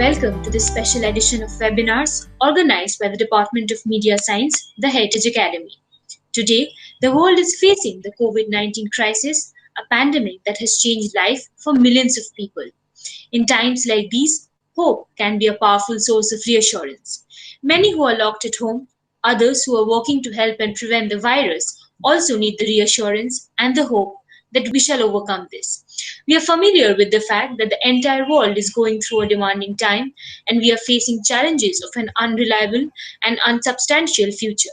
welcome to this special edition of webinars organized by the Department of Media Science, the Heritage Academy. Today, the world is facing the COVID-19 crisis, a pandemic that has changed life for millions of people. In times like these, hope can be a powerful source of reassurance. Many who are locked at home, others who are working to help and prevent the virus, also need the reassurance and the hope that we shall overcome this. We are familiar with the fact that the entire world is going through a demanding time and we are facing challenges of an unreliable and unsubstantial future.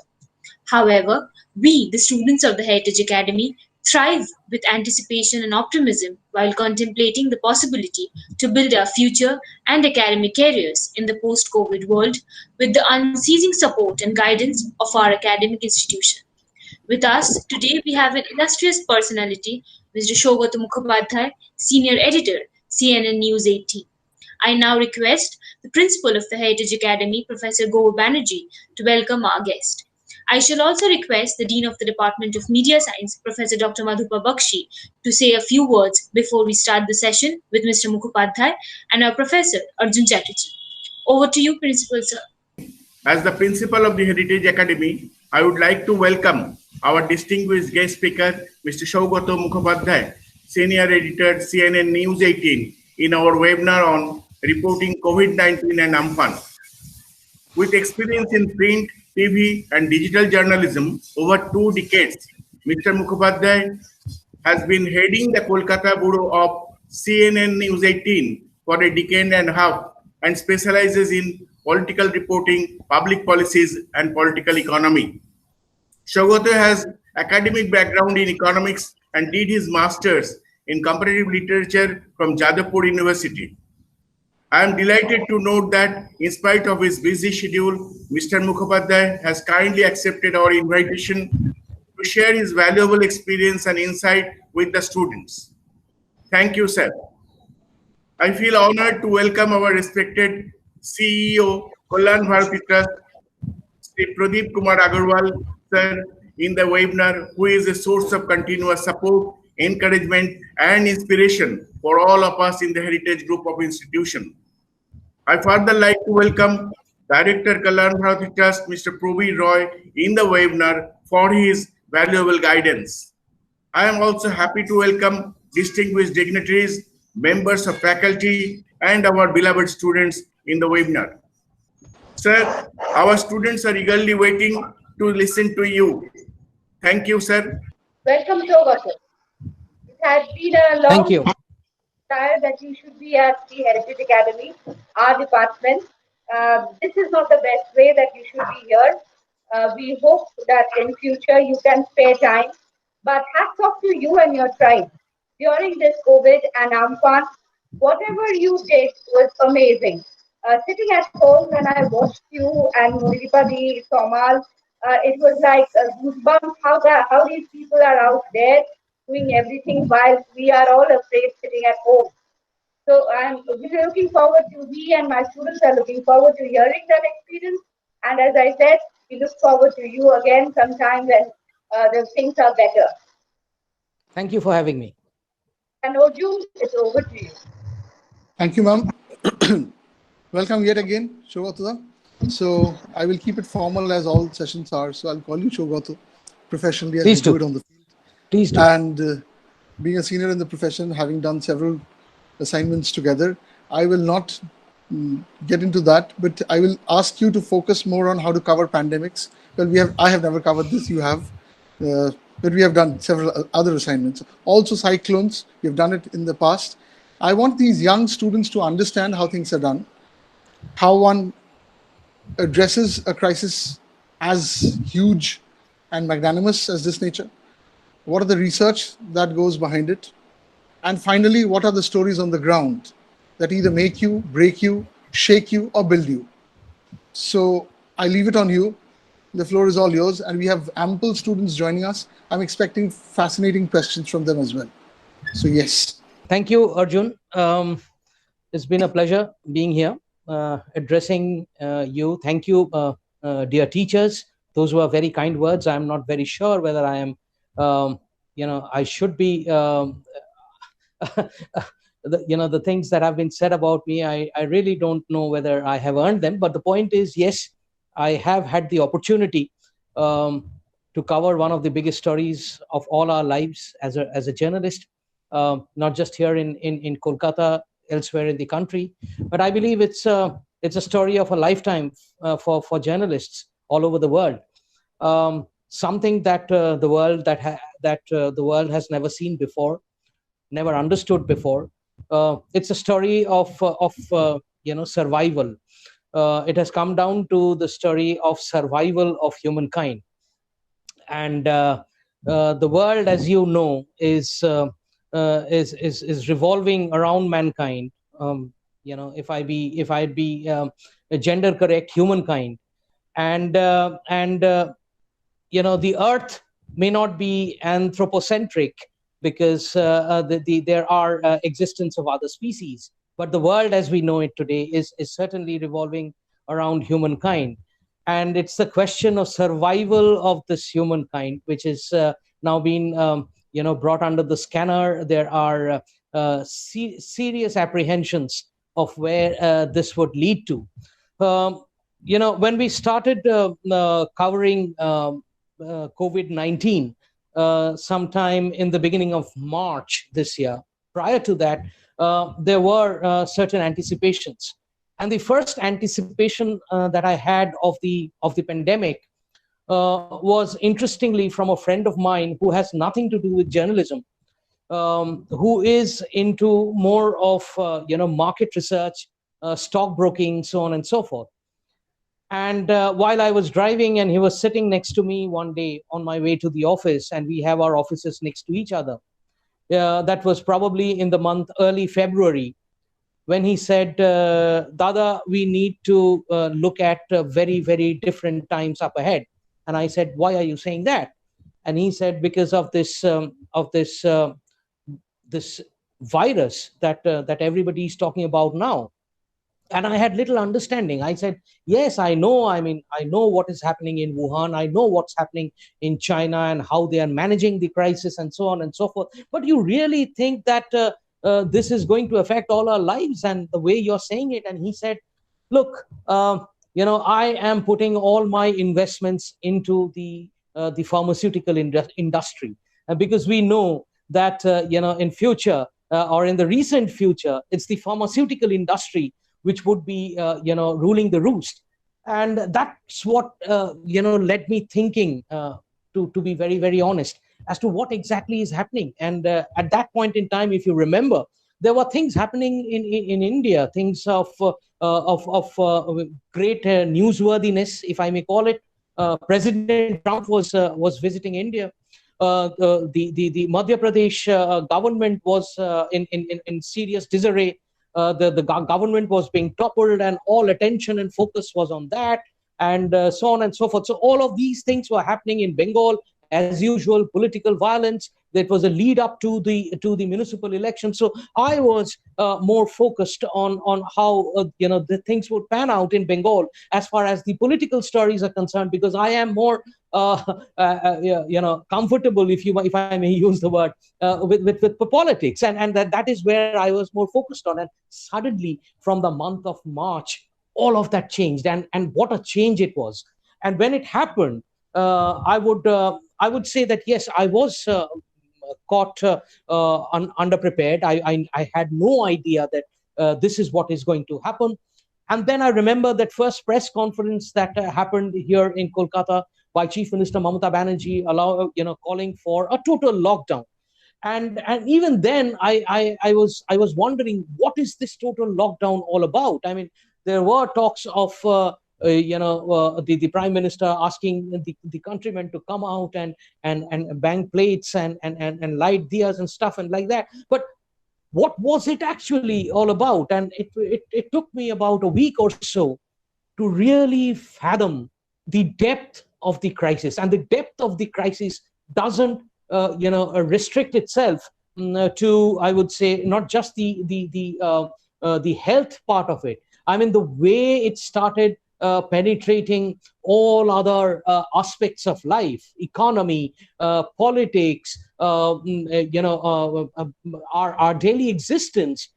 However, we, the students of the Heritage Academy, thrive with anticipation and optimism while contemplating the possibility to build our future and academic careers in the post COVID world with the unceasing support and guidance of our academic institution. With us today, we have an illustrious personality, Mr. Sougata Mukhopadhyay, Senior Editor, CNN News 18. I now request the Principal of the Heritage Academy, Professor Gour Banerjee, to welcome our guest. I shall also request the Dean of the Department of Media Science, Professor Dr. Madhupa Bakshi, to say a few words before we start the session with Mr. Mukhopadhyay and our Professor Arjun Chatterjee. Over to you, Principal Sir. As the Principal of the Heritage Academy, I would like to welcome our distinguished guest speaker, Mr. Sougata Mukhopadhyay, Senior Editor, CNN News 18, in our webinar on reporting COVID-19 and Amphan. With experience in print, TV, and digital journalism over 2 decades, Mr. Mukhopadhyay has been heading the Kolkata Bureau of CNN News 18 for a decade and a half and specializes in political reporting, public policies, and political economy. Sougata has academic background in economics and did his master's in comparative literature from Jadavpur University. I am delighted to note that in spite of his busy schedule, Mr. Mukhopadhyay has kindly accepted our invitation to share his valuable experience and insight with the students. Thank you, sir. I feel honored to welcome our respected CEO, Kalyan Bharati Trust, Sri Pradeep Kumar Agarwal, sir, in the webinar, who is a source of continuous support, encouragement, and inspiration for all of us in the Heritage Group of Institution. I further like to welcome Director Kalyan Bharati Trust, Mr. Probir Roy, in the webinar for his valuable guidance. I am also happy to welcome distinguished dignitaries, members of faculty, and our beloved students in the webinar. Sir, our students are eagerly waiting to listen to you. Thank you, sir. Welcome, Sougata. It has been a long time that you should be at the Heritage Academy, our department. This is not the best way that you should be here. We hope that in future you can spare time. But hats off to you and your tribe. During this COVID and Amphan, whatever you did was amazing. Sitting at home when I watched you and Muripadi, Somal, it was like goosebumps how these people are out there doing everything while we are all afraid sitting at home. So we're looking forward to, we and my students are looking forward to hearing that experience. And as I said, we look forward to you again sometime when the things are better. Thank you for having me. And Arjun, it's over to you. Thank you, ma'am. Welcome yet again, Sougata. So I will keep it formal as all sessions are. So I'll call you Sougata professionally as we do it on the field. Please do. And being a senior in the profession, having done several assignments together, I will not get into that, but I will ask you to focus more on how to cover pandemics. Well, I have never covered this, you have, but we have done several other assignments. Also cyclones, we have done it in the past. I want these young students to understand how things are done, how one addresses a crisis as huge and magnanimous as this nature, what are the research that goes behind it, and finally, what are the stories on the ground that either make you, break you, shake you, or build you. So I leave it on you. The floor is all yours, and we have ample students joining us. I'm expecting fascinating questions from them as well. So yes. Thank you, Arjun. It's been a pleasure being here, addressing you. Thank you, dear teachers. Those were very kind words. I'm not very sure whether I am, I should be the things that have been said about me, I really don't know whether I have earned them. But the point is, yes, I have had the opportunity to cover one of the biggest stories of all our lives as a journalist, not just here in Kolkata, elsewhere in the country. But I believe it's a story of a lifetime for journalists all over the world. Something that the world has never seen before, never understood before. It's a story of survival. It has come down to the story of survival of humankind, and the world, as you know, is revolving around mankind. If I'd be a gender correct, humankind, and the earth may not be anthropocentric, because there are existence of other species, but the world as we know it today is certainly revolving around humankind. And it's the question of survival of this humankind which is now been brought under the scanner. There are serious apprehensions of where this would lead to. When we started covering COVID-19 sometime in the beginning of March this year, prior to that, there were certain anticipations. And the first anticipation that I had of the pandemic was, interestingly, from a friend of mine who has nothing to do with journalism, who is into more of market research, stockbroking, so on and so forth. And while I was driving, and he was sitting next to me one day on my way to the office, and we have our offices next to each other. That was probably in the month early February, when he said, Dada, we need to look at very, very different times up ahead. And I said, why are you saying that? And he said, because of this this virus that everybody is talking about now. And I had little understanding. I said, yes, I know. I mean, I know what is happening in Wuhan. I know what's happening in China and how they are managing the crisis and so on and so forth. But you really think that this is going to affect all our lives and the way you're saying it? And he said, look, I am putting all my investments into the pharmaceutical industry, because we know that in future or in the recent future, it's the pharmaceutical industry which would be ruling the roost. And that's what led me thinking, to be very, very honest, as to what exactly is happening. And at that point in time, if you remember, there were things happening in India, things of great newsworthiness, if I may call it. President Trump was visiting India. The Madhya Pradesh government was in serious disarray. The government was being toppled, and all attention and focus was on that, and so on and so forth. So all of these things were happening in Bengal. As usual, political violence. That was a lead up to the municipal election. So I was more focused on how the things would pan out in Bengal as far as the political stories are concerned, because I am more comfortable, if I may use the word, with politics, and that is where I was more focused on. And suddenly, from the month of March, all of that changed, and what a change it was. And when it happened, I would say that yes, I was caught underprepared. I had no idea that this is what is going to happen. And then I remember that first press conference that happened here in Kolkata by Chief Minister Mamata Banerjee, calling for a total lockdown. And even then, I was wondering, what is this total lockdown all about? I mean, there were talks of the Prime Minister asking the countrymen to come out and bang plates and light diyas and stuff and like that. But what was it actually all about? And it took me about a week or so to really fathom the depth of the crisis. And the depth of the crisis doesn't restrict itself to, I would say, not just the health part of it. I mean, the way it started penetrating all other aspects of life, economy, politics, our daily existence,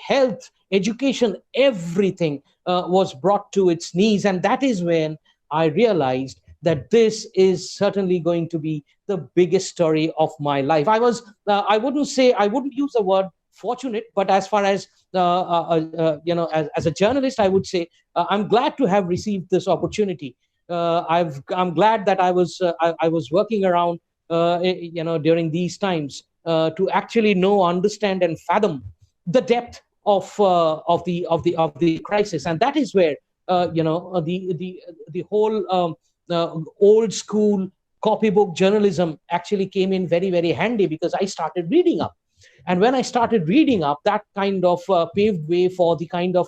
health, education, everything was brought to its knees. And that is when I realized that this is certainly going to be the biggest story of my life. I wouldn't use the word fortunate, but as far as as a journalist, I would say I'm glad to have received this opportunity. I'm glad that I was working around during these times to actually know, understand, and fathom the depth of the crisis. And that is where the whole old school copybook journalism actually came in very, very handy, because I started reading up. And when I started reading up, that kind of paved way for the kind of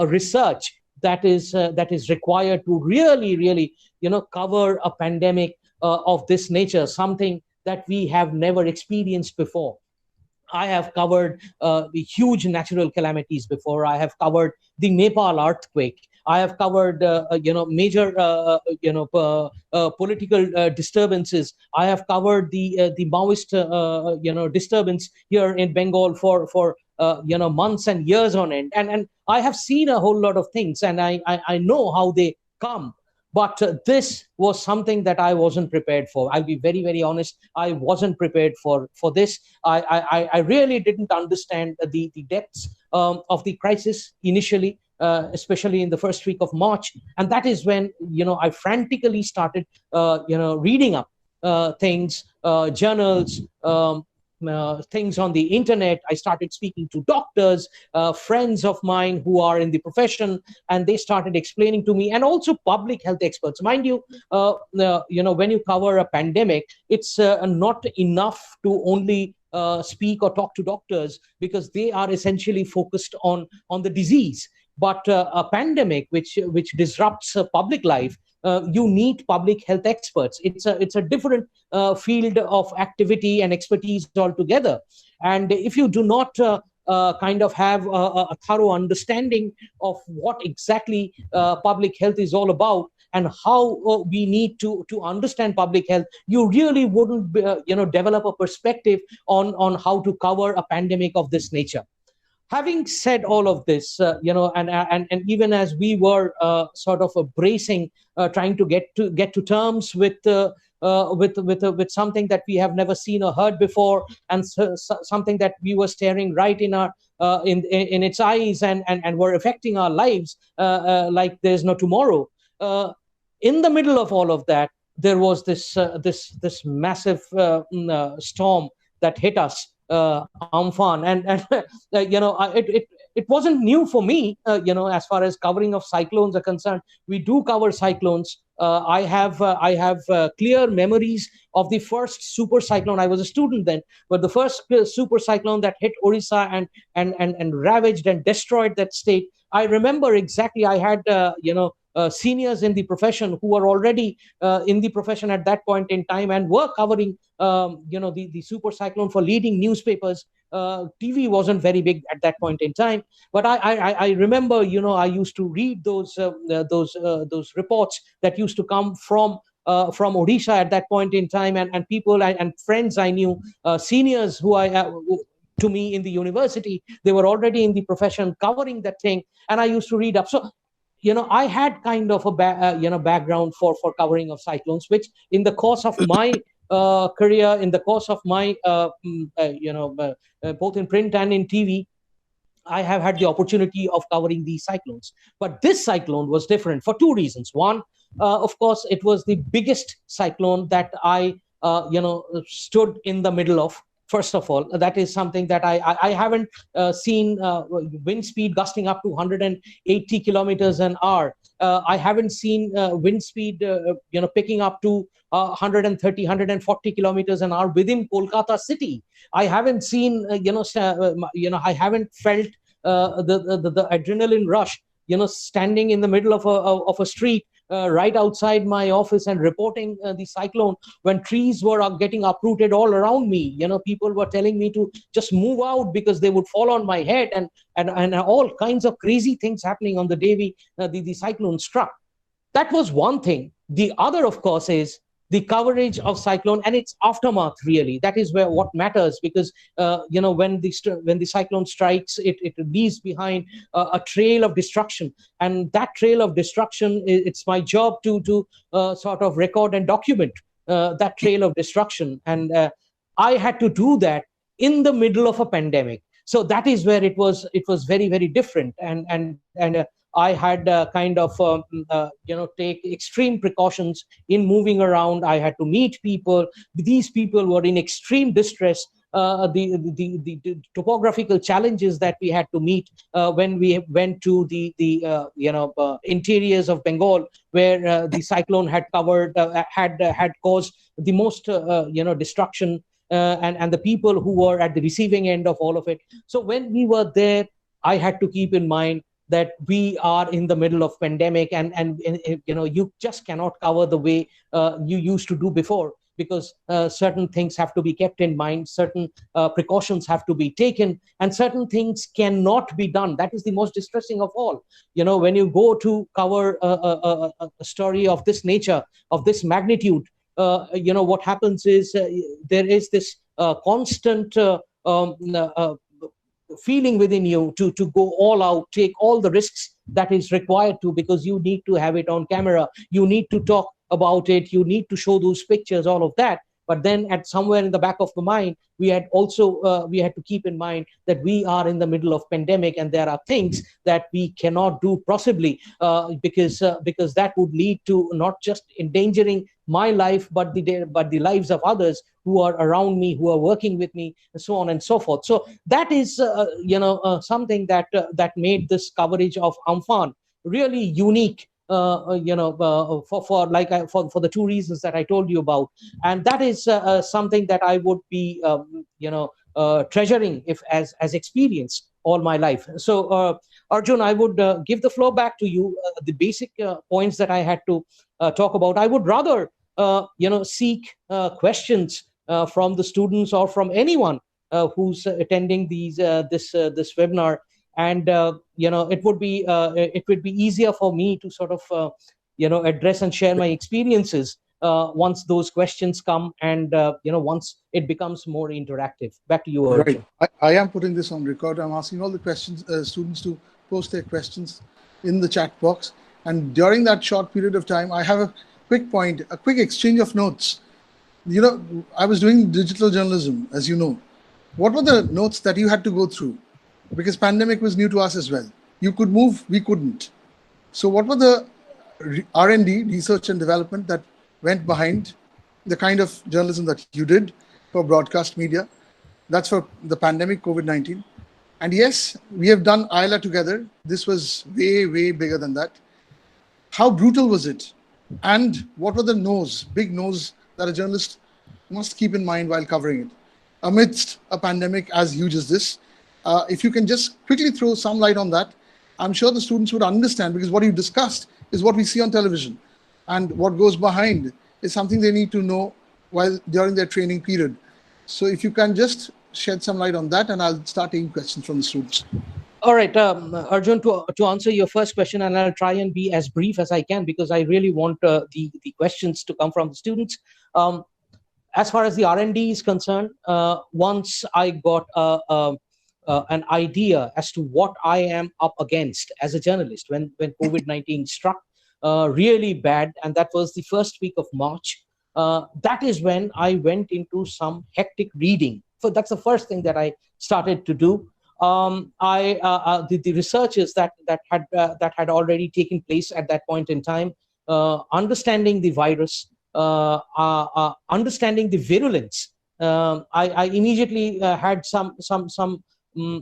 research that is required to really cover a pandemic of this nature, something that we have never experienced before. I have covered the huge natural calamities before. I have covered the Nepal earthquake. I have covered major political disturbances. I have covered the Maoist disturbance here in Bengal for months and years on end. And I have seen a whole lot of things, and I know how they come. But this was something that I wasn't prepared for. I'll be very, very honest. I wasn't prepared for this. I really didn't understand the depths of the crisis initially, especially in the first week of March. And that is when, I frantically started, reading up things, journals, things on the internet. I started speaking to doctors, friends of mine who are in the profession, and they started explaining to me, and also public health experts. Mind you, when you cover a pandemic, it's not enough to only speak or talk to doctors, because they are essentially focused on the disease. But a pandemic which disrupts public life, you need public health experts. It's a different field of activity and expertise altogether. And if you do not kind of have a thorough understanding of what exactly public health is all about, and how we need to understand public health, you really wouldn't develop a perspective on how to cover a pandemic of this nature. Having said all of this, and even as we were sort of bracing, trying to get to terms with something that we have never seen or heard before, and something that we were staring right in our in its eyes, and were affecting our lives like there's no tomorrow. In the middle of all of that, there was this massive storm that hit us. Amphan, and it wasn't new for me, as far as covering of cyclones are concerned. We do cover cyclones. I have clear memories of the first super cyclone. I was a student then, but the first super cyclone that hit Orissa and ravaged and destroyed that state. I remember exactly. I had seniors in the profession who were already in the profession at that point in time, and were covering the super cyclone for leading newspapers. TV wasn't very big at that point in time, but I remember, I used to read those reports that used to come from Odisha at that point in time, and people and friends I knew, seniors who to me in the university, they were already in the profession covering that thing, and I used to read up. So I had kind of a background for covering of cyclones, which in the course of my career, in the course of my both in print and in TV, I have had the opportunity of covering these cyclones. But this cyclone was different for two reasons. One, of course, it was the biggest cyclone that I stood in the middle of. First of all, that is something that I haven't seen wind speed gusting up to 180 kilometers an hour. I haven't seen wind speed picking up to 130, 140 kilometers an hour within Kolkata city. I haven't seen I haven't felt the adrenaline rush, standing in the middle of a street right outside my office and reporting the cyclone, when trees were getting uprooted all around me. People were telling me to just move out because they would fall on my head, and all kinds of crazy things happening on the day the cyclone struck. That was one thing. The other, of course, is the coverage of cyclone and its aftermath, really, that is where what matters, because when the cyclone strikes, it leaves behind a trail of destruction, and that trail of destruction, it's my job to sort of record and document that trail of destruction. And I had to do that in the middle of a pandemic. So that is where it was very, very different. And I had kind of take extreme precautions in moving around. I had to meet people. These people were in extreme distress. The topographical challenges that we had to meet when we went to the interiors of Bengal, where the cyclone had covered, had caused the most destruction, and the people who were at the receiving end of all of it. So when we were there, I had to keep in mind that we are in the middle of pandemic, and you just cannot cover the way you used to do before, because certain things have to be kept in mind, certain precautions have to be taken, and certain things cannot be done. That is the most distressing of all. When you go to cover a story of this nature, of this magnitude, what happens is there is this constant feeling within you to go all out, take all the risks that is required to, because you need to have it on camera, you need to talk about it, you need to show those pictures, all of that. But then at somewhere in the back of the mind, we had to keep in mind that we are in the middle of pandemic, and there are things that we cannot do possibly, because that would lead to not just endangering my life, but the lives of others who are around me, who are working with me, and so on and so forth. So that is something that made this coverage of Amphan really unique. For the two reasons that I told you about, and that is something that I would be treasuring as experience all my life. So Arjun, I would give the floor back to you. The basic points that I had to talk about, I would rather seek questions from the students or from anyone who's attending this webinar. And it would be easier for me to sort of address and share my experiences once those questions come, and once it becomes more interactive. Back to you, Arjun. Right. I am putting this on record. I'm asking all the students to post their questions in the chat box, and during that short period of time, I have a quick exchange of notes. I was doing digital journalism, as you know. What were the notes that you had to go through? Because pandemic was new to us as well. You could move, we couldn't. So what were the R&D, research and development, that went behind the kind of journalism that you did for broadcast media? That's for the pandemic, COVID-19. And yes, we have done ILA together. This was way, way bigger than that. How brutal was it? And what were the big no's that a journalist must keep in mind while covering it amidst a pandemic as huge as this? If you can just quickly throw some light on that, I'm sure the students would understand, because what you discussed is what we see on television, and what goes behind is something they need to know during their training period. So if you can just shed some light on that, and I'll start taking questions from the students. All right, Arjun, to answer your first question, and I'll try and be as brief as I can, because I really want the questions to come from the students. As far as the R&D is concerned, once I got an idea as to what I am up against as a journalist when COVID-19 struck really bad, and that was the first week of March. That is when I went into some hectic reading. So that's the first thing that I started to do. The researches that had already taken place at that point in time, understanding the virus, understanding the virulence. I immediately had some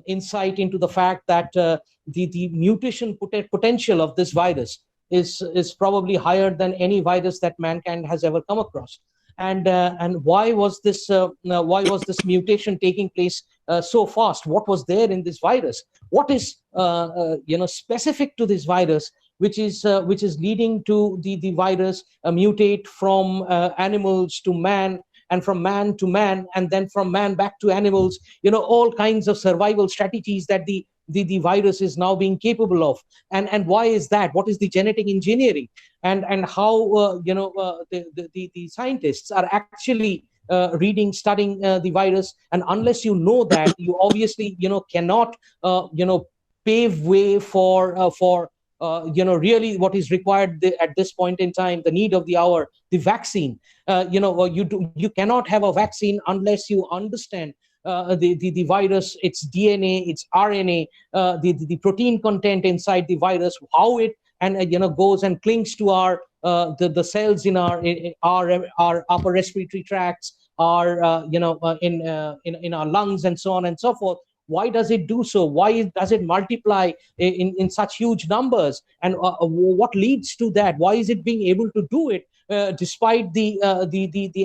insight into the fact that the mutation potential of this virus is probably higher than any virus that mankind has ever come across. And why was this mutation taking place so fast? What was there in this virus? What is specific to this virus, which is leading to the virus mutate from animals to man, and from man to man, and then from man back to animals? All kinds of survival strategies that the the virus is now being capable of, and why is that? What is the genetic engineering, and how the scientists are actually reading, studying the virus. And unless you know that, you obviously cannot pave way for really what is required at this point in time, the need of the hour, the vaccine. You cannot have a vaccine unless you understand the virus, its DNA, its RNA, the protein content inside the virus, how it and goes and clings to our the cells in our upper respiratory tracts, our in our lungs, and so on and so forth. Why does it do so? Why does it multiply in such huge numbers? And what leads to that? Why is it being able to do it despite the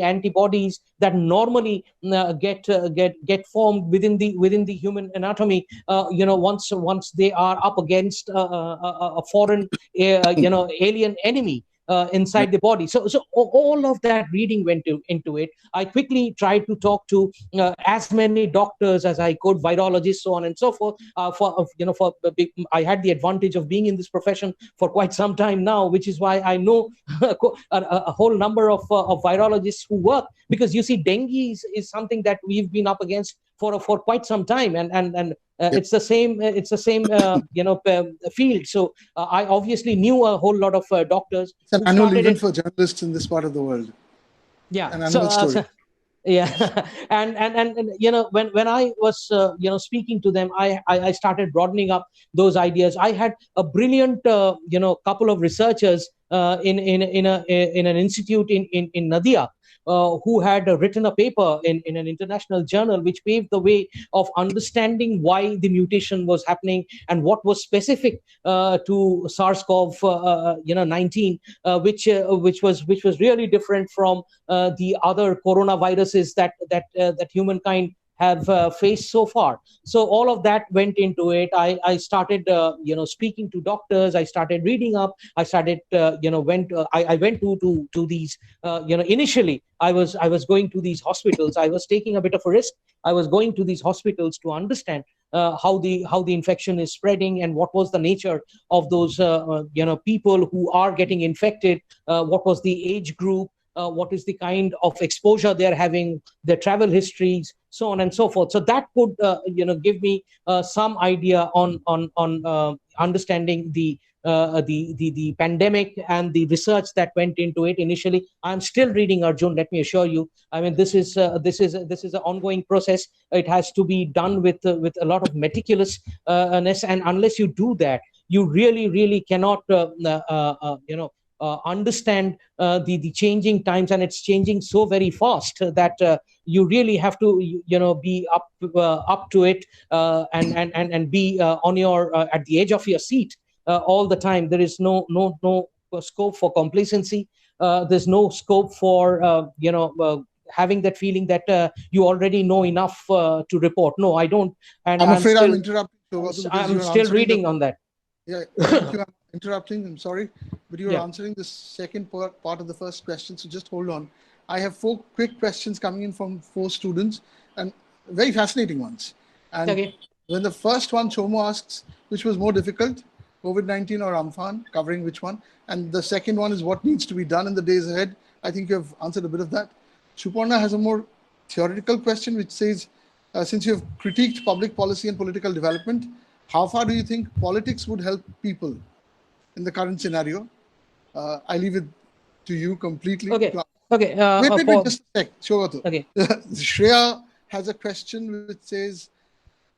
antibodies that normally get formed within the human anatomy? Once they are up against a foreign alien enemy inside the body. So all of that reading went into it. I quickly tried to talk to as many doctors as I could, virologists, so on and so forth. I had the advantage of being in this profession for quite some time now, which is why I know a whole number of virologists who work, because you see, dengue is something that we've been up against for quite some time, and it's the same field. So I obviously knew a whole lot of doctors. It's an annual event for journalists in this part of the world. Yeah, an annual story. Yeah, and when I was speaking to them, I started broadening up those ideas. I had a brilliant couple of researchers in an institute in Nadia, who had written a paper in an international journal, which paved the way of understanding why the mutation was happening and what was specific to SARS-CoV-19, which was really different from the other coronaviruses that humankind have faced so far. So all of that went into it. I started speaking to doctors. I started reading up. I started I went to these initially I was going to these hospitals. I was taking a bit of a risk. I was going to these hospitals to understand how the infection is spreading and what was the nature of those people who are getting infected. What was the age group? What is the kind of exposure they're having, their travel histories, so on and so forth. So that could give me some idea on understanding the pandemic and the research that went into it initially. I'm still reading, Arjun, let me assure you. I mean, this is an ongoing process. It has to be done with a lot of meticulousness, and unless you do that, you really cannot understand the changing times, and it's changing so very fast that you really have to be up to it and be on your at the edge of your seat all the time. There is no scope for complacency. There's no scope for having that feeling that you already know enough to report. No, I don't. And I'm afraid I'm interrupting. I'm still reading on that. Yeah, thank you. I'm interrupting. I'm sorry, but you're answering the second part of the first question. So just hold on. I have 4 quick questions coming in from 4 students, and very fascinating ones. And when the first one, Chomo asks, which was more difficult, COVID-19 or Amphan, covering which one? And the second one is what needs to be done in the days ahead. I think you have answered a bit of that. Suparna has a more theoretical question, which says, since you have critiqued public policy and political development, how far do you think politics would help people in the current scenario? I leave it to you completely. Okay. Wait, just a sec. Okay. Shreya has a question which says,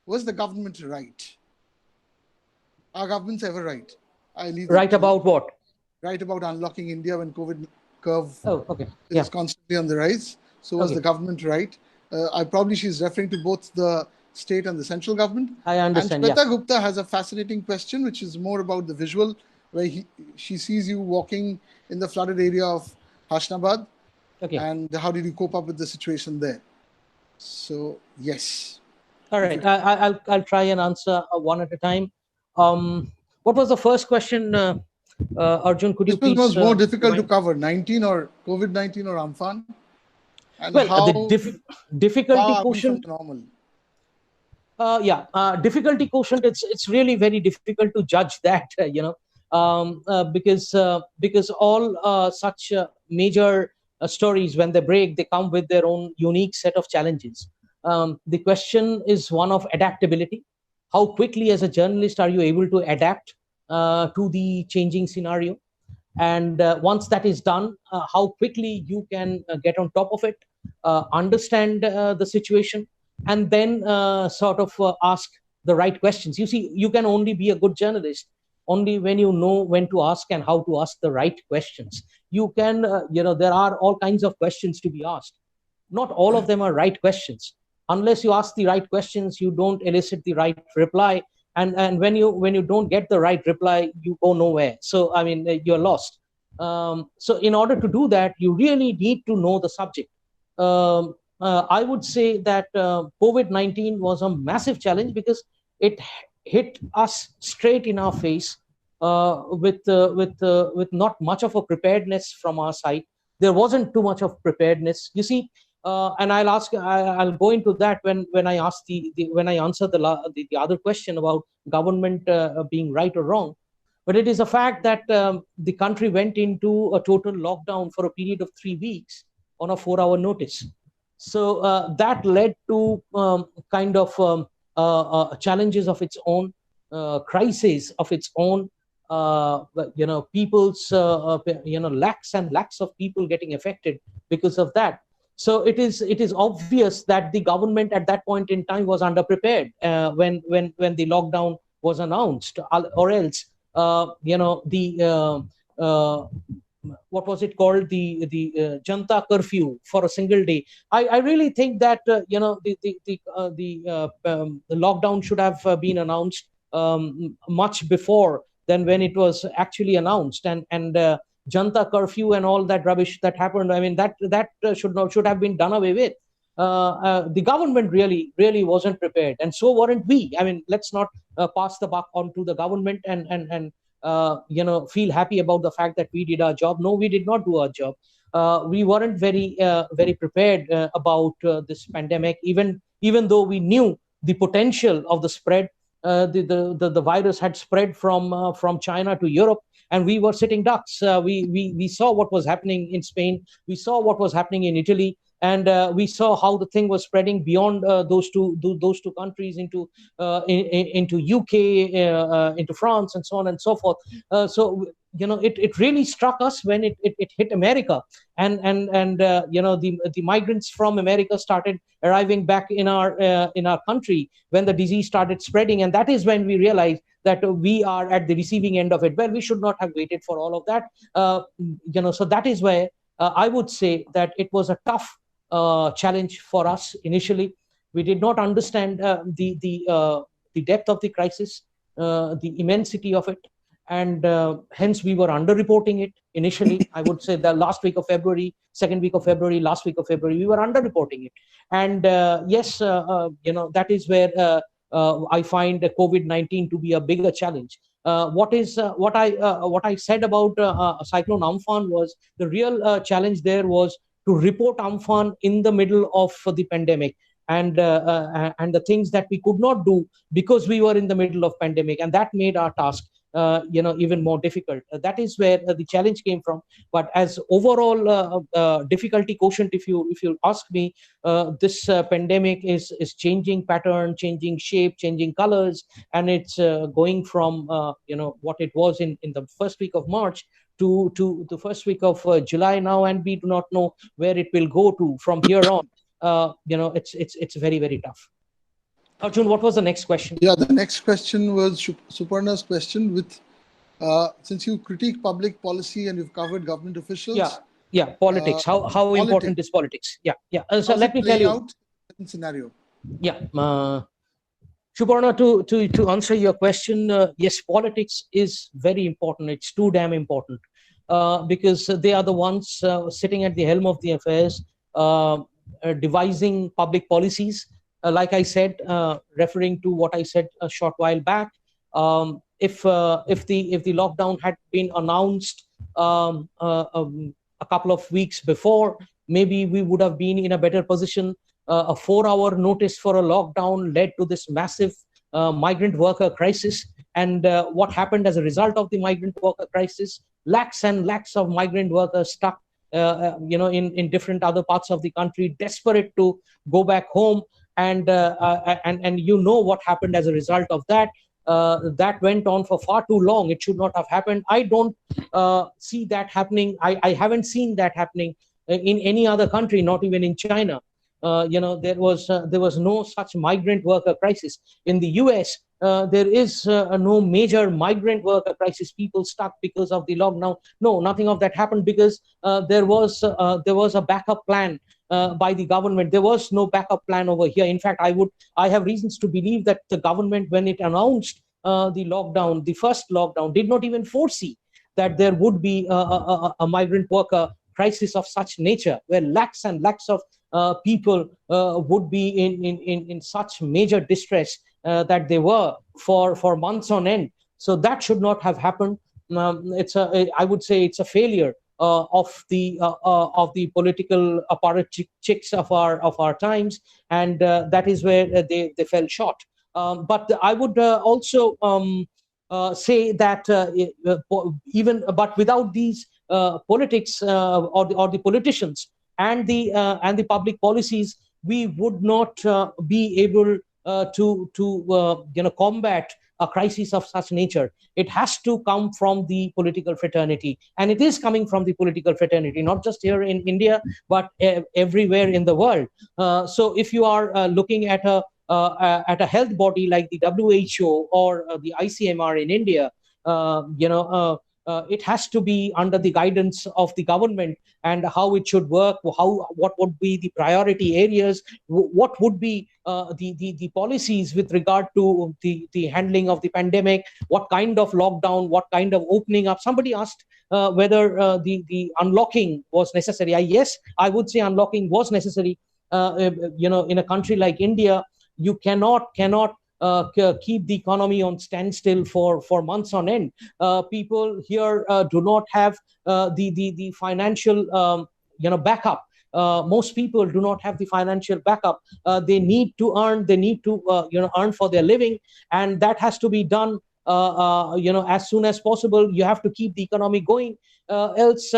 was the government right? Are governments ever right? I leave right about what? Right about unlocking India when COVID curve is constantly on the rise. So was the government right? She's referring to both the state and the central government. I understand. And Shweta Gupta has a fascinating question, which is more about the visual, where she sees you walking in the flooded area of Hashnabad. Okay. And how did you cope up with the situation there? So yes. All right. I'll try and answer one at a time. What was the first question, Arjun? Could you please? This was more difficult to cover, 19 or COVID-19 or Amphan. And well, the difficulty quotient. Normal. Difficulty quotient. It's really very difficult to judge that, because all such major stories, when they break, they come with their own unique set of challenges. The question is one of adaptability. How quickly, as a journalist, are you able to adapt to the changing scenario? And once that is done, how quickly you can get on top of it, understand the situation, and then sort of ask the right questions. You see, you can only be a good journalist only when you know when to ask and how to ask the right questions. You can, there are all kinds of questions to be asked. Not all of them are right questions. Unless you ask the right questions, you don't elicit the right reply. And when you don't get the right reply, you go nowhere. So I mean, you're lost. So in order to do that, you really need to know the subject. I would say that COVID-19 was a massive challenge because it hit us straight in our face, with not much of a preparedness from our side. There wasn't too much of preparedness. You see, and I'll go into that when I ask when I answer the other question about government being right or wrong. But it is a fact that the country went into a total lockdown for a period of 3 weeks on a 4-hour notice. So that led to kind of challenges of its own, crises of its own, people's, lakhs and lakhs of people getting affected because of that. So it is obvious that the government at that point in time was underprepared when the lockdown was announced, or else what was it called, the Janta curfew for a single day. I really think that the lockdown should have been announced much before than when it was actually announced, and Janta curfew and all that rubbish that happened. I mean, that should have been done away with. The government really wasn't prepared, and so weren't we. I mean, let's not pass the buck on to the government and feel happy about the fact that we did our job. No, we did not do our job. We weren't very prepared about this pandemic, even though we knew the potential of the spread. The virus had spread from China to Europe, and we were sitting ducks. We saw what was happening in Spain. We saw what was happening in Italy. And we saw how the thing was spreading beyond those two countries into UK, into France, and so on and so forth. So it really struck us when it hit America, and the migrants from America started arriving back in our country when the disease started spreading, and that is when we realized that we are at the receiving end of it. Well, we should not have waited for all of that. So that is where I would say that it was a tough challenge for us initially. We did not understand the depth of the crisis, the immensity of it, and hence we were underreporting it initially. I would say the last week of February, second week of February, last week of February, we were underreporting it. And yes, that is where I find COVID-19 to be a bigger challenge. What I said about Cyclone Amphan was the real challenge there was to report Amphan in the middle of the pandemic, and the things that we could not do because we were in the middle of pandemic, and that made our task even more difficult. That is where the challenge came from. But as overall difficulty quotient, if you ask me, this pandemic is changing pattern, changing shape, changing colors, and it's going from what it was in the first week of March to the first week of July now, and we do not know where it will go to from here on. It's very, very tough. Arjun, what was the next question? Yeah, the next question was Suparna's question. With since you critique public policy and you've covered government officials. Yeah, politics. How important is politics? Yeah. So let me tell you. Out in scenario. Yeah. Suparna, to answer your question, yes, politics is very important. It's too damn important because they are the ones sitting at the helm of the affairs, devising public policies. Like I said, referring to what I said a short while back, if the lockdown had been announced a couple of weeks before, maybe we would have been in a better position. a 4-hour notice for a lockdown led to this massive migrant worker crisis. And what happened as a result of the migrant worker crisis? Lakhs and lakhs of migrant workers stuck, in different other parts of the country, desperate to go back home. And you know what happened as a result of that. That went on for far too long. It should not have happened. I don't see that happening. I haven't seen that happening in any other country, not even in China. There was no such migrant worker crisis. In the US, there is no major migrant worker crisis, people stuck because of the lockdown. No, nothing of that happened, because there was a backup plan by the government. There was no backup plan over here. In fact, I have reasons to believe that the government, when it announced the first lockdown, did not even foresee that there would be a migrant worker crisis of such nature, where lakhs and lakhs of people would be in such major distress that they were for months on end. So that should not have happened. I would say it's a failure of the political apparatchiks of our times, and that is where they fell short. But I would also say that but without these politics or the politicians and the public policies, we would not be able to combat a crisis of such nature. It has to come from the political fraternity, and it is coming from the political fraternity, not just here in India, but everywhere in the world. So if you are looking at a health body like the WHO or the ICMR in India, it has to be under the guidance of the government, and how it should work, what would be the priority areas, what would be the policies with regard to the handling of the pandemic, what kind of lockdown, what kind of opening up. Somebody asked whether the unlocking was necessary. Yes, I would say unlocking was necessary. In a country like India, you cannot keep the economy on standstill for months on end. People here do not have the financial backup. Most people do not have the financial backup. They need to earn. They need to earn for their living, and that has to be done as soon as possible. You have to keep the economy going, else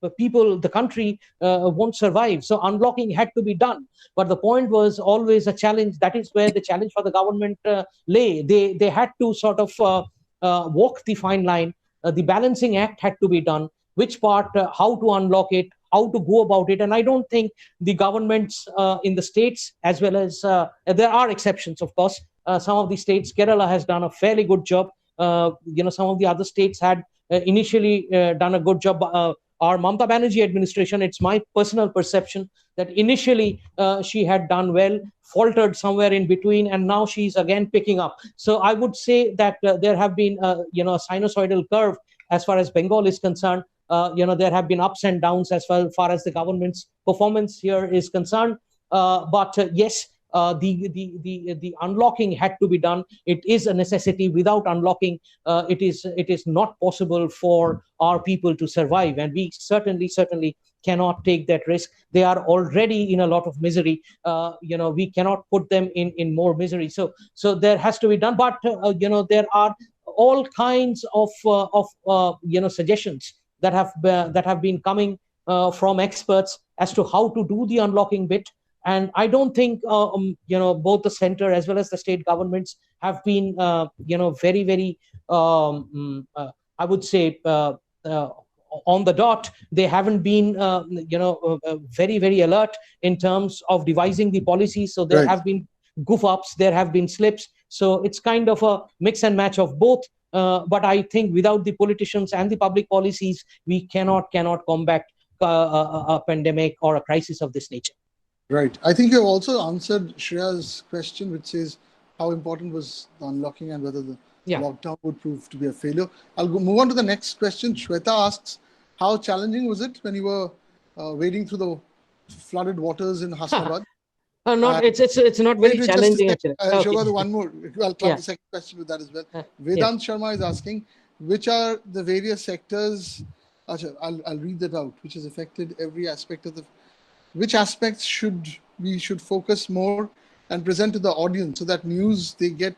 the country won't survive. So unlocking had to be done, but the point was always a challenge. That is where the challenge for the government lay. They had to sort of walk the fine line. The balancing act had to be done. Which part, how to unlock it, how to go about it. And I don't think the governments in the states, as well as there are exceptions, of course. Some of the states, Kerala has done a fairly good job. Some of the other states had initially done a good job. Our Mamata Banerjee administration, it's my personal perception that initially she had done well, faltered somewhere in between, and now she's again picking up. So I would say that there have been a sinusoidal curve as far as Bengal is concerned. There have been ups and downs as far as the government's performance here is concerned. But yes, the unlocking had to be done. It is a necessity. Without unlocking, it is not possible for our people to survive, and we certainly cannot take that risk. They are already in a lot of misery. We cannot put them in more misery. So there has to be done. But there are all kinds of suggestions that have been coming from experts as to how to do the unlocking bit. And I don't think both the center as well as the state governments have been very, very I would say on the dot. They haven't been very, very alert in terms of devising the policies. So there have been goof ups, there have been slips. So it's kind of a mix and match of both. But I think without the politicians and the public policies, we cannot combat a pandemic or a crisis of this nature. Right. I think you have also answered Shreya's question, which is how important was the unlocking and whether the lockdown would prove to be a failure. I'll move on to the next question. Shweta asks, how challenging was it when you were wading through the flooded waters in Hasnabad? It's not very challenging, actually. Shobha, one more. I'll club the second question with that as well. Vedant Sharma is asking, which are the various sectors? I'll read that out, which has affected every aspect of the which aspects should focus more and present to the audience so that news they get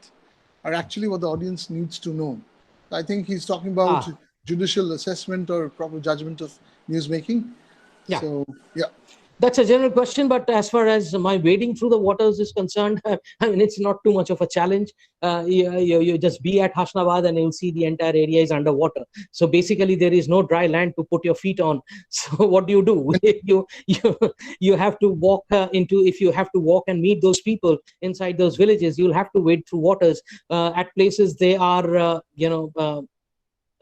are actually what the audience needs to know. I think he's talking about Ah, judicial assessment or proper judgment of news making. yeah. So yeah. That's a general question, but as far as my wading through the waters is concerned, I mean, it's not too much of a challenge. You just be at Hashnabad and you'll see the entire area is underwater. So basically, there is no dry land to put your feet on. So what do? You have to walk into, if you have to walk and meet those people inside those villages, you'll have to wade through waters. At places they are,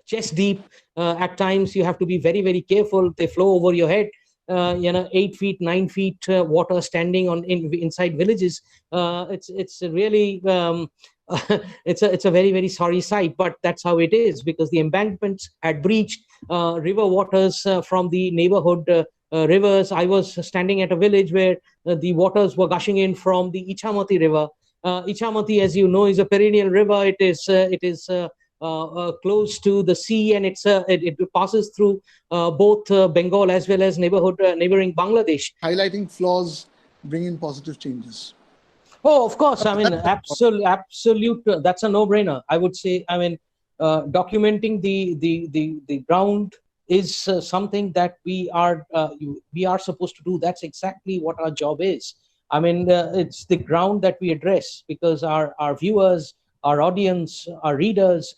chest deep. At times you have to be very, very careful. They flow over your head. 8 feet, 9 feet water standing inside villages. It's really it's a very, very sorry sight, but that's how it is, because the embankments had breached. River waters from the neighborhood rivers. I was standing at a village where the waters were gushing in from the Ichamati river. Ichamati, as you know, is a perennial river. It is close to the sea, and it passes through both Bengal as well as neighboring Bangladesh. Highlighting flaws, bringing positive changes. Oh, of course. I mean, absolute. That's a no-brainer. I would say. I mean, documenting the ground is something that we are supposed to do. That's exactly what our job is. I mean, it's the ground that we address, because our viewers, our audience, our readers,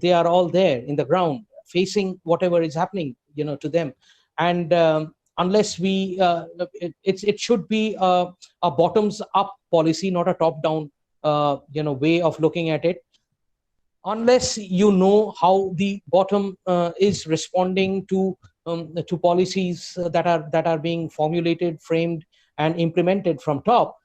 they are all there in the ground, facing whatever is happening, to them. And unless it should be a bottoms up policy, not a top down way of looking at it. Unless you know how the bottom is responding to policies that are being formulated, framed, and implemented from top,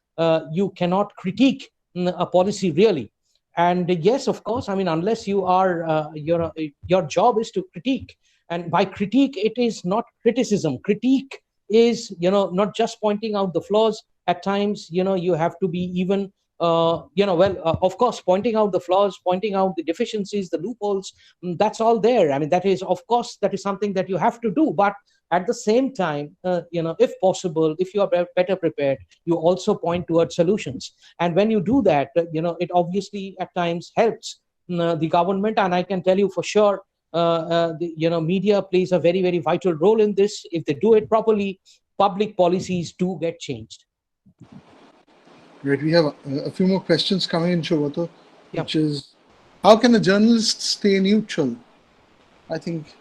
you cannot critique a policy really. And yes, of course, I mean, unless you are your job is to critique. And by critique, it is not criticism. Critique is, not just pointing out the flaws. At times, you have to be even of course, pointing out the flaws, pointing out the deficiencies, the loopholes, that's all there. I mean, that is, of course, that is something that you have to do. But at the same time, if possible, if you are better prepared, you also point towards solutions. And when you do that, it obviously at times helps the government. And I can tell you for sure, media plays a very, very vital role in this. If they do it properly, public policies do get changed. Great. We have a few more questions coming in, Sougata, which is, how can a journalist stay neutral? I think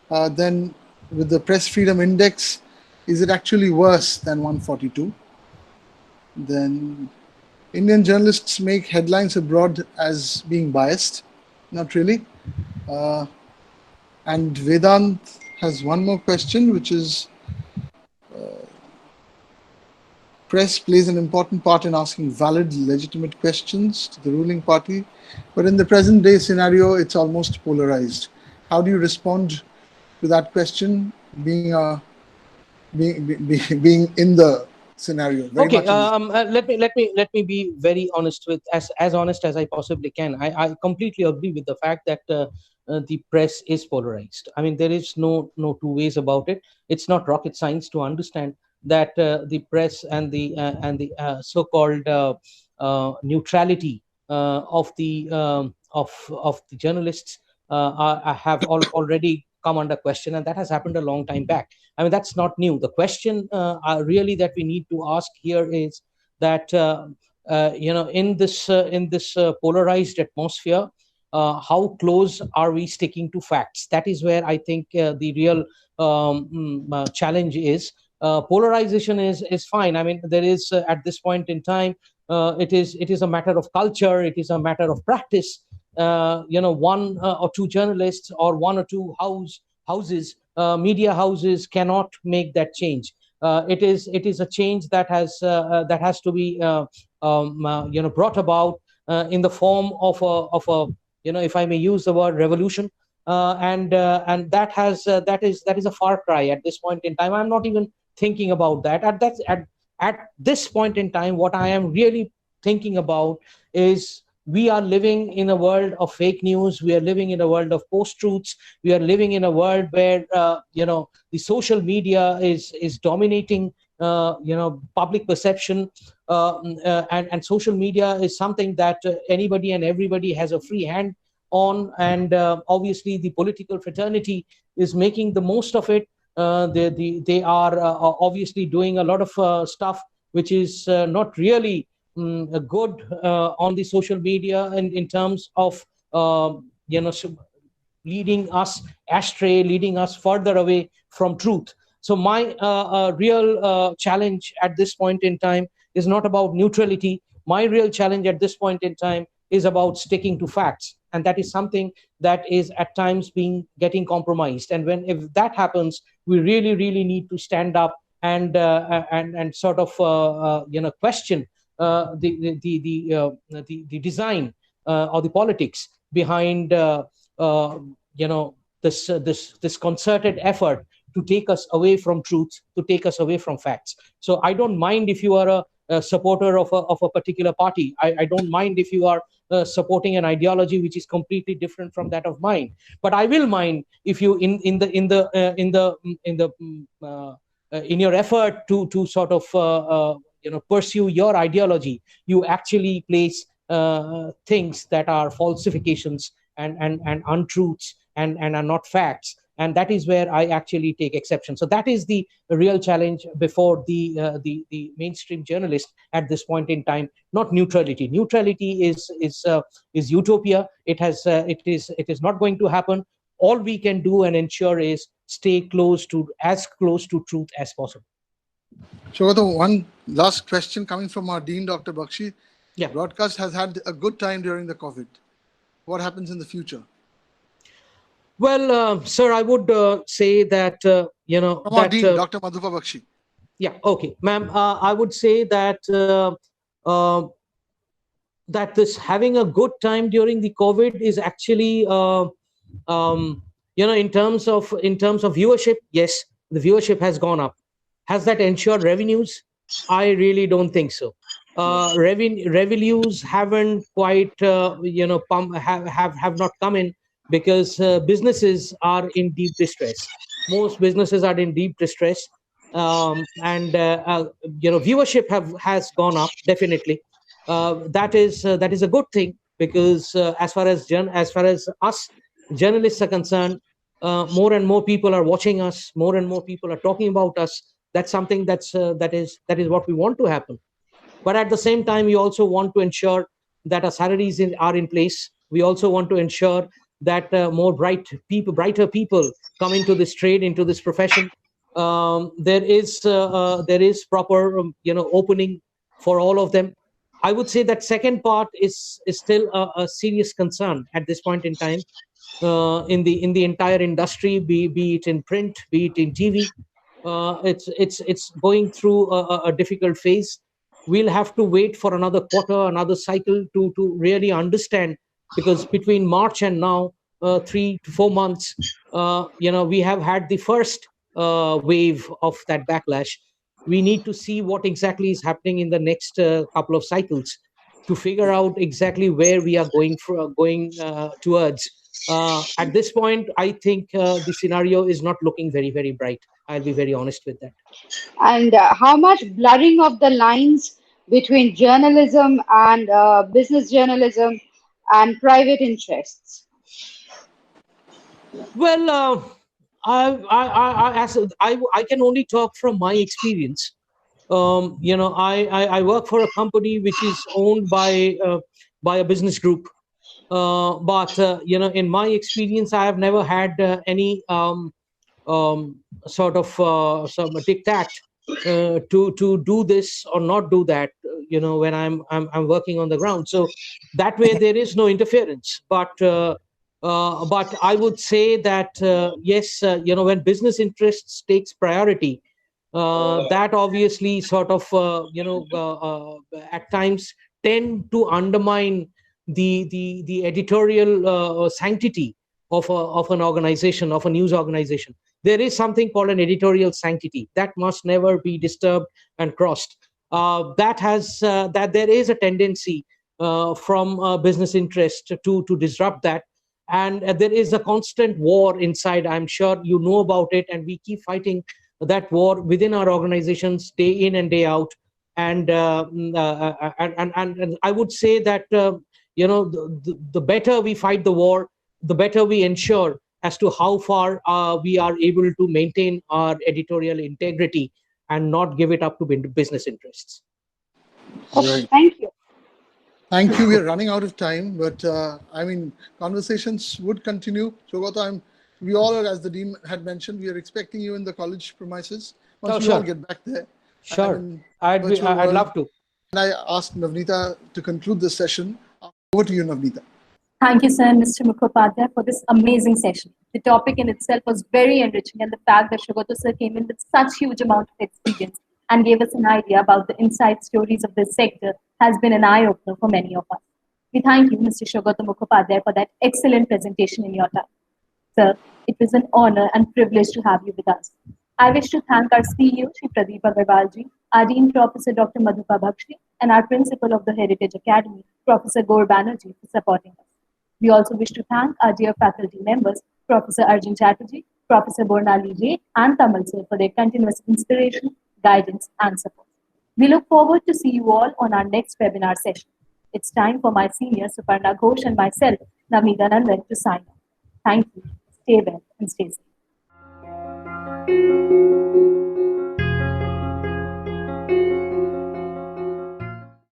then with the Press Freedom Index, is it actually worse than 142? Then Indian journalists make headlines abroad as being biased. Not really. And Vedant has one more question, which is, press plays an important part in asking valid, legitimate questions to the ruling party, but in the present day scenario, it's almost polarized. How do you respond to that question, being in the scenario? Okay, let me be very honest, with as honest as I possibly can. I completely agree with the fact that the press is polarized. I mean, there is no two ways about it. It's not rocket science to understand that the press and the so-called neutrality of the journalists have already come under question, and that has happened a long time back. I mean, that's not new. The question really that we need to ask here is that in this polarized atmosphere, how close are we sticking to facts? That is where I think the real challenge is. Polarization is fine. I mean, there is at this point in time, it is a matter of culture. It is a matter of practice. One or two journalists or one or two houses, media houses cannot make that change. It is a change that has to be brought about in the form of a if I may use the word revolution. And that is a far cry at this point in time. I'm not even thinking about that. At this point in time, what I am really thinking about is, we are living in a world of fake news. We are living in a world of post-truths. We are living in a world where the social media is dominating public perception, and social media is something that anybody and everybody has a free hand on, and obviously the political fraternity is making the most of it. They are obviously doing a lot of stuff which is not really good on the social media, and in terms of leading us astray, leading us further away from truth. So my real challenge at this point in time is not about neutrality. My real challenge at this point in time is about sticking to facts, and that is something that is at times getting compromised. And if that happens, we really need to stand up and sort of question the design or the politics behind this concerted effort to take us away from truth, to take us away from facts. So I don't mind if you are a supporter of a particular party. I don't mind if you are supporting an ideology which is completely different from that of mine. But I will mind if you in your effort to sort of pursue your ideology, you actually place things that are falsifications and untruths and are not facts. And that is where I actually take exception. So that is the real challenge before the mainstream journalist at this point in time. Not neutrality. Neutrality is utopia. It is not going to happen. All we can do and ensure is stay as close to truth as possible. Sougata, one last question coming from our Dean, Dr. Bakshi. Yeah. Broadcast has had a good time during the COVID. What happens in the future? Well, sir, I would say that, From our Dean, Dr. Madhupa Bakshi. Yeah, okay. Ma'am, I would say that that this having a good time during the COVID is actually, in terms of viewership, yes, the viewership has gone up. Has that ensured revenues? I really don't think so. Revenues haven't quite, have not come in, because businesses are in deep distress. Most businesses are in deep distress, and viewership has gone up definitely. That is a good thing, because as far as us journalists are concerned, more and more people are watching us, more and more people are talking about us. That's something that is what we want to happen. But at the same time, we also want to ensure that our salaries are in place. We also want to ensure that more brighter people come into this trade, into this profession. There is proper opening for all of them. I would say that second part is still a serious concern at this point in time in the entire industry, be it in print, be it in TV. It's going through a difficult phase. We'll have to wait for another quarter, another cycle to really understand, because between March and now, 3 to 4 months, we have had the first wave of that backlash. We need to see what exactly is happening in the next couple of cycles to figure out exactly where we are going towards. At this point, I think the scenario is not looking very, very bright. I'll be very honest with that. And how much blurring of the lines between journalism and business journalism and private interests? Well, I can only talk from my experience. I work for a company which is owned by a business group. But in my experience, I have never had any sort of some diktat to do this or not do that. When I'm working on the ground, so that way there is no interference. But I would say that yes, when business interests takes priority, that obviously sort of at times tend to undermine the editorial sanctity of an organization, of a news organization. There is something called an editorial sanctity that must never be disturbed and crossed. That there is a tendency from business interest to disrupt that, and there is a constant war inside. I'm sure you know about it, and we keep fighting that war within our organizations day in and day out. And I would say that the better we fight the war, the better we ensure as to how far we are able to maintain our editorial integrity and not give it up to business interests. Okay, thank you. Thank you. We are running out of time, but I mean, conversations would continue. Sougata, we all are, as the Dean had mentioned, we are expecting you in the college premises once we all get back there. Sure, I'd love to. And I asked Navneeta to conclude this session. Over to you, Navneeta. Thank you, sir, and Mr. Mukhopadhyay, for this amazing session. The topic in itself was very enriching, and the fact that Sougata sir came in with such huge amount of experience and gave us an idea about the inside stories of this sector has been an eye-opener for many of us. We thank you, Mr. Sougata Mukhopadhyay, for that excellent presentation in your time. Sir, it was an honor and privilege to have you with us. I wish to thank our CEO, Shri Pradeep Agarwalji, our Dean Professor Dr. Madhupa Bakshi, and our Principal of the Heritage Academy, Professor Gaur Banerjee, for supporting us. We also wish to thank our dear faculty members, Professor Arjun Chatterjee, Professor Bornali J, and Tamal sir for their continuous inspiration, guidance, and support. We look forward to see you all on our next webinar session. It's time for my senior Suparna Ghosh and myself, Navneeta Nandan, to sign off. Thank you. Stay well and stay safe.